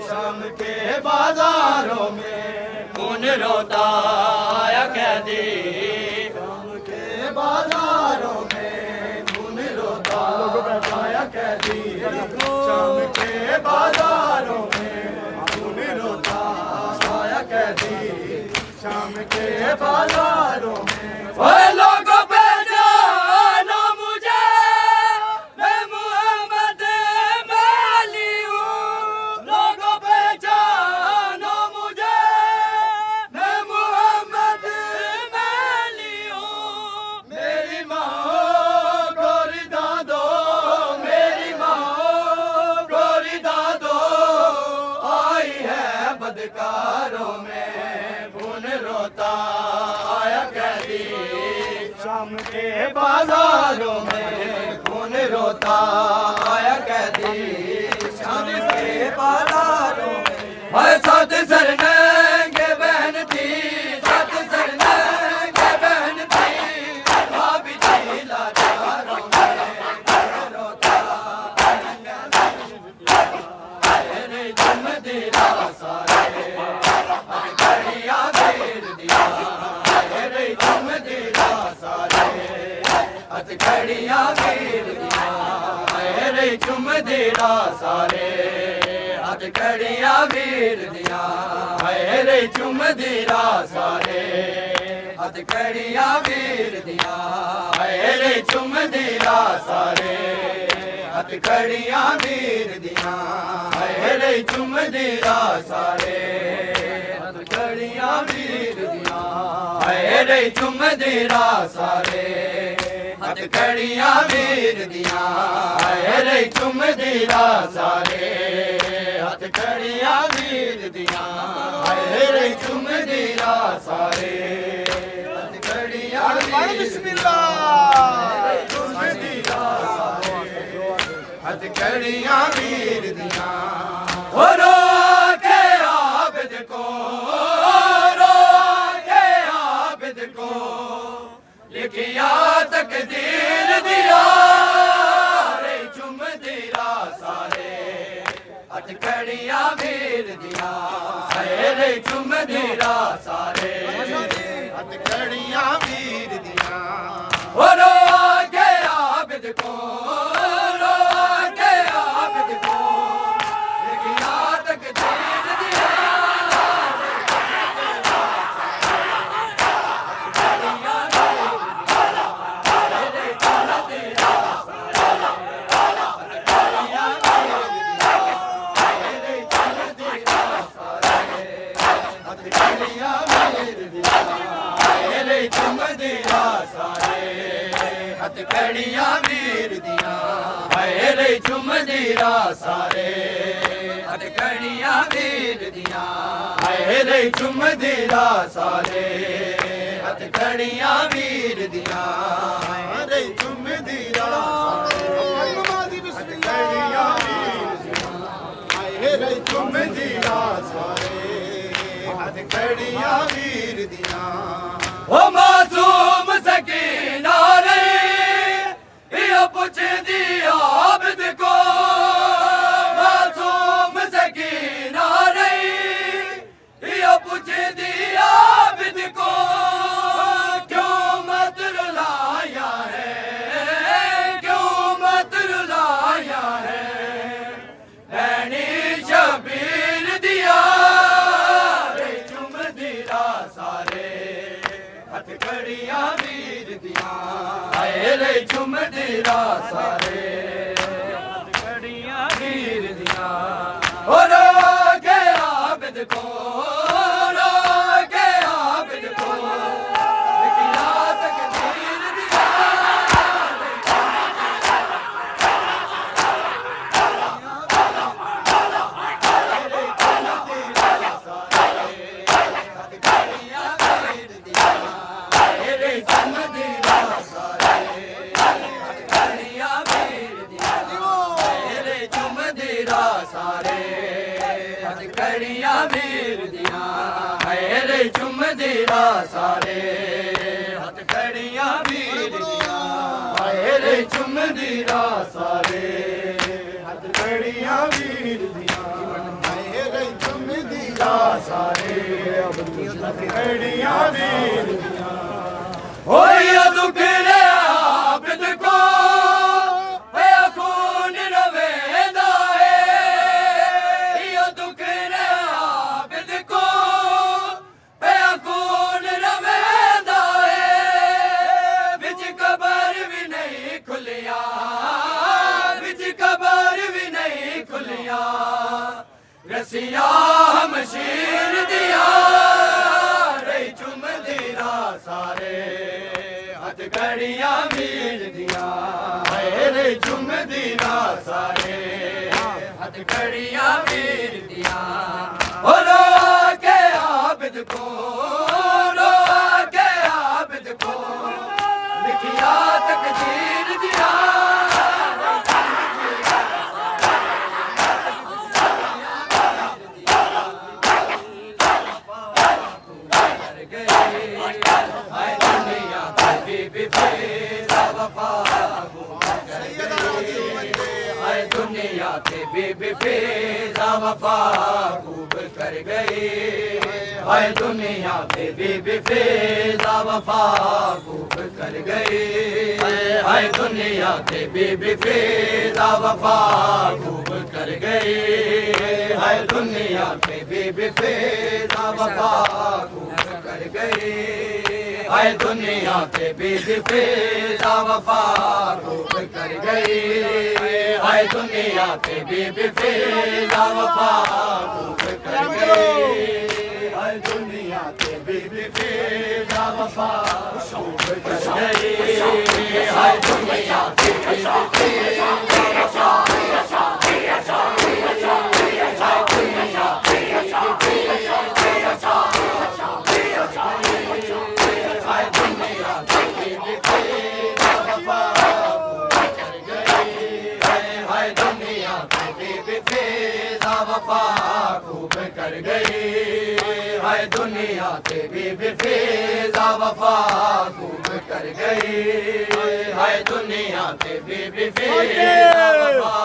शाम के बाजारों में कौन रोता आया कैदी। शाम के बाजारों में कौन रोता आया कैदी। शाम के बाजारों में कौन रोता आया कैदी। शाम के बाजारों में लोगों पे जानो मुझे, मैं मोहम्मद माली हूँ। लोगों पे जानो मुझे, मैं मोहम्मद माली हूँ। मेरी माँ गोरी दादो, मेरी माँ गोरी दादो आई है बदकारों में खून रोता आया कैदी। शाम के बाजारों में खून रोता आया कैदी। शाम के बाजारों में हर साथ सरनंगे बहन थी, साथ सरनंगे बहन थी। भाभी थी लाचारों में खून रोता आया कैदी। रे तुम दिला सारे घड़िया घेर दिया। रे तुम दिला सारे हथकड़ियाँ घेर दिया। रे चुम दिला सारे हथकड़ियाँ घेर दिया। रे चुम दिला सारे हथकड़ियाँ घेर दिया। रे चुम दिला सारे हथकड़ियाँ घेर दिया। रे चुम दिला सारे हथकड़ियाँ घेर दिया। रे चुम दिला सारे हथकड़ियाँ घेर दिया। रे चुम दिला सारे हथकड़ियाँ घेर दिया। रे चुम दिला सारे हथकड़ियाँ हथकड़ियाँ घेर दिया। रो के आबिद को, रो के आबिद को लिखिया तकदीर दिया। रे चुम दिला सारे हथकड़ियाँ घेर दिया। रे चुम दिला सारे हथकड़ियाँ घेर दिया। रो के आबिद को, रो के आबिद को लिखिया तकदीर दिया। हथकड़ियाँ घेर दिया। रे चुम दिला सारे हथकड़ियाँ घेर दिया। रे चुम दिला सारे हथकड़ियाँ घेर दिया। रे चुम दिला हथकड़ियाँ घेर दिया। रे चुम दिला सारे हथकड़ियाँ घेर दिया। ओ मासूम सकीना रे ये पूछ दिया आबिद को। मासूम सकीना रे ये पूछ दिया आबिद को। क्यों मत रुलाया है, क्यों मत रुलाया है। नैनी शबीर दिया। रे चुम दिला सारे हथकड़ियाँ घेर दिया। रे चुम दिला सारे हथकड़ियाँ घेर दिया। रो के आबिद को, रो के आबिद को लिखिया तकदीर दिया। हथकड़ियाँ घेर दिया। रे चुम दिला सारे हथकड़ियाँ घेर दिया। रे चुम दिला सारे हथकड़ियाँ घेर दिया। रे चुम दिला सारे हथकड़ियाँ घेर दिया। रे चुम दिला सारे हथकड़ियाँ घेर दिया। जा सारे हथकड़ियां वीर हो या दुख रे आबिद को है खून रवेदा है या दुख रे आबिद को है खून रवेदा है बिच कबर भी नहीं खुलिया बिच कबर भी नहीं खुलिया रसिया हम शीर दिया रे चुम दिया सारे हथकड़ियां वीर दिया रे चुम दिया सारे हथकड़ियां वीर दिया ओ रो के आबिद को रो के आबिद को लिखिया तकदीर दिया दुनिया के बीबी फिजा वफा खूब कर गई हाय दुनिया के बीबी फिजा वफा खूब कर गई हाय दुनिया के बीबी फिजा वफा खूब कर गई हाय दुनिया के बीबी फिजा वफा खूब कर गई हाय दुनिया के बीबी फिजा वफा खूब कर गई हाय दुनिया के बीबी फिजा वफा खूब कर गई हाय दुनिया के बीबी फिजा वफा खूब कर गई हाय दुनिया के बीबी फिजा वफा हाय दुनिया के बीबी फिजा हाय दुनिया के बीबी फिजा वफा हाय दुनिया के बीबी फिजा वफा खूब कर गई हाय दुनिया के बीबी फिजा वफा खूब कर गई हाय दुनिया के बीबी फिजा वफा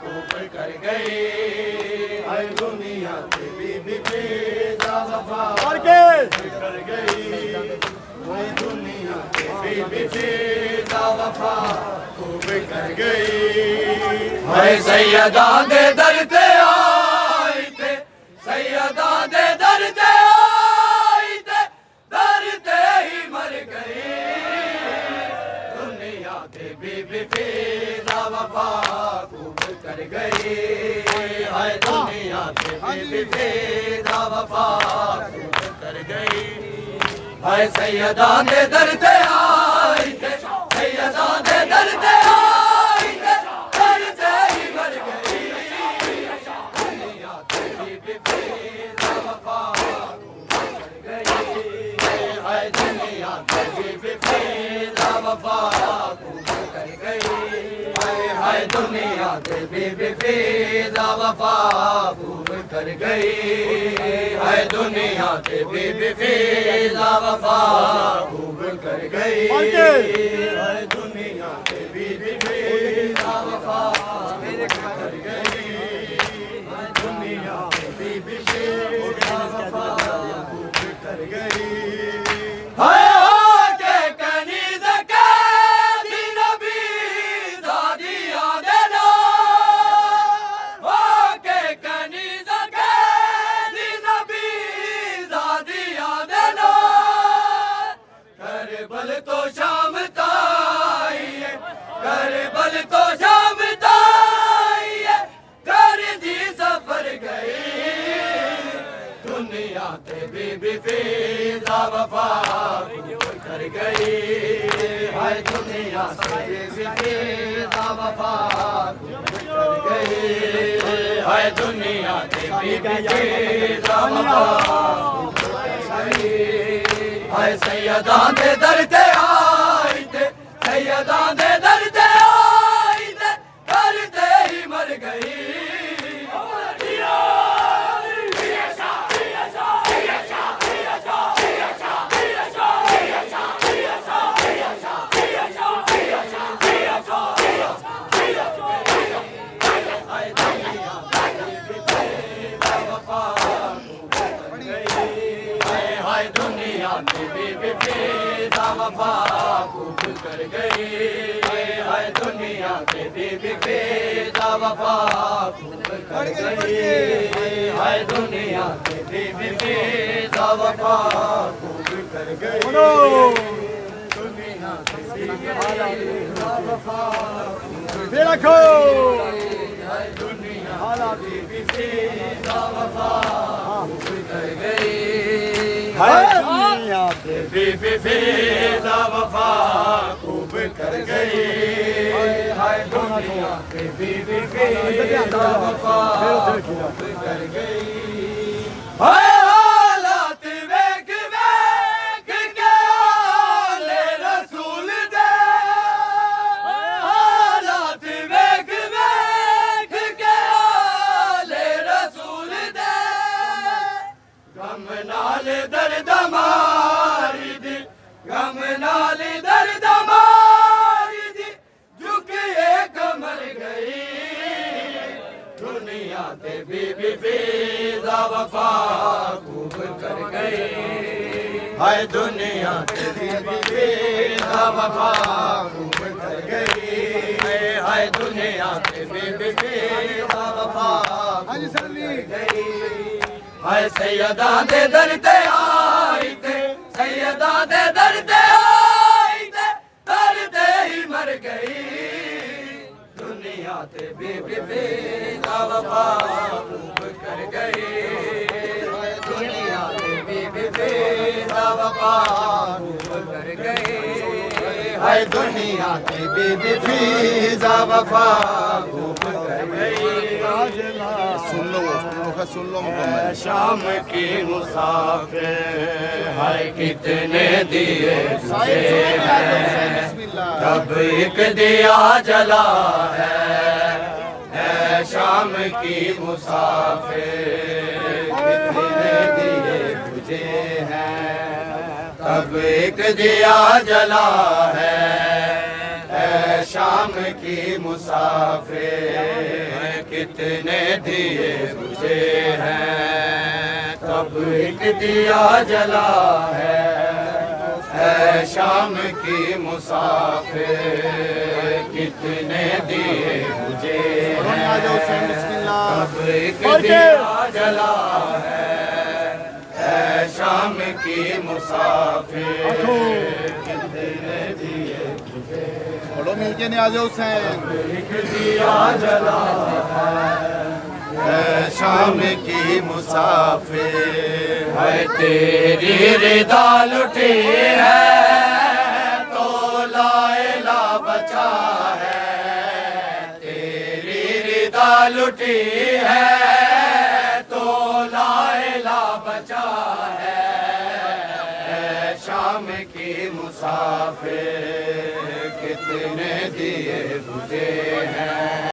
खूब कर गई हाय दुनिया के बीबी फिजा वफा कर गई हाय दुनिया के बीबी फिजा वफा खूब कर गई हाय सैयदा दे दर ते आई थे सैयदा दे दर ते आई थे दर ते ही मर गई दुनिया के बीबी फिजा वफा खूब कर गई हाय दुनिया के बीबी फिजा वफा खूब कर गई हाय सैयदा दे दर ते आई थे सैयदा दे दर ते आई थे दर ते ही मर गई दुनिया के बीबी फिजा वफा खूब कर गई हाय दुनिया के बीबी फिजा वफा खूब कर गई हाय दुनिया के बीबी फिजा वफा खूब कर गई हाय दुनिया के बीबी फिजा वफा खूब कर गई हाय दुनिया के बीबी फिजा वफा कर गई हाय दुनिया के बीबी फिजा वफा खूब कर गई हाय के कनीज़ के दिन भी दादिया देना हो के कनीज़ के दिन भी दादिया देना करबल तो शाम ताईए करबल तो शाम ताईए कर दी सफर गई दुनिया के बीबी फिजा वफा खूब कर गई हाय दुनिया के बीबी फिजा वफा खूब कर गई हाय दुनिया के बीबी फिजा वफा खूब कर गई हाय सैयदा दे दर ते आई थे सैयदा दे दर ते आई थे करते ही मर गई हाय दुनिया की बीबी फिजा वफा खूब कर गई, हाय दुनिया की बीबी फिजा वफा खूब कर गई, हाय दुनिया की बीबी फिजा वफा खूब कर गई, दुनिया की बीबी फिजा वफा देखो हाय दुनिया की बीबी फिजा वफा खूब कर गई, हाय दुनिया के बीबी फिजा वफा खूब कर गई, हाय दुनिया की बीबी फिजा वफा खूब कर गई, हाय हालात वेख वेख के आले रसूल दे, हालात वेख वेख के आले रसूल दे, गम नाल दर्द मारी दी, गम नाल दर्द मारी दी, झुकिए कमर गई, दुनिया ते बीबी फिजा वफा खूब कर गई, हाय दुनिया ते बीबी फिजा वफा खूब कर गई, हाय दुनिया ते बीबी फिजा वफा हाजी सल्ली गई, हाय सैयदा दे दर ते आई थे, सैयदा दे दर ते आई थे, दर ते ही मर गई, दुनिया ते बीबी फिजा वफा खूब कर गई, हाय दुनिया ते बीबी फिजा वफा खूब कर गई, हाय दुनिया ते बीबी फिजा वफा खूब कर गई, सुन लो मुकम्मल शाम की मुसाफिर हाय कितने दिए तुझे हैं, तब एक दिया जला है शाम की मुसाफिर कितने दिए तुझे हैं, तब एक दिया जला है शाम की मुसाफिर कितने दिए तुझे हैं, तब एक दिया जला है शाम की मुसाफिर कितने दिए मुझे हैं, तब एक दिया जला है शाम की मुसाफिर कितने दिए तुझे, पढ़ो मिलके नियाज़ हुसैन एक दिया जला है शाम की मुसाफिर, है तेरी रिदा लुटी है तो लाइला बचा है, तेरी रिदा लुटी है तो लाइला बचा है शाम की मुसाफिर कितने दिए तुझे हैं।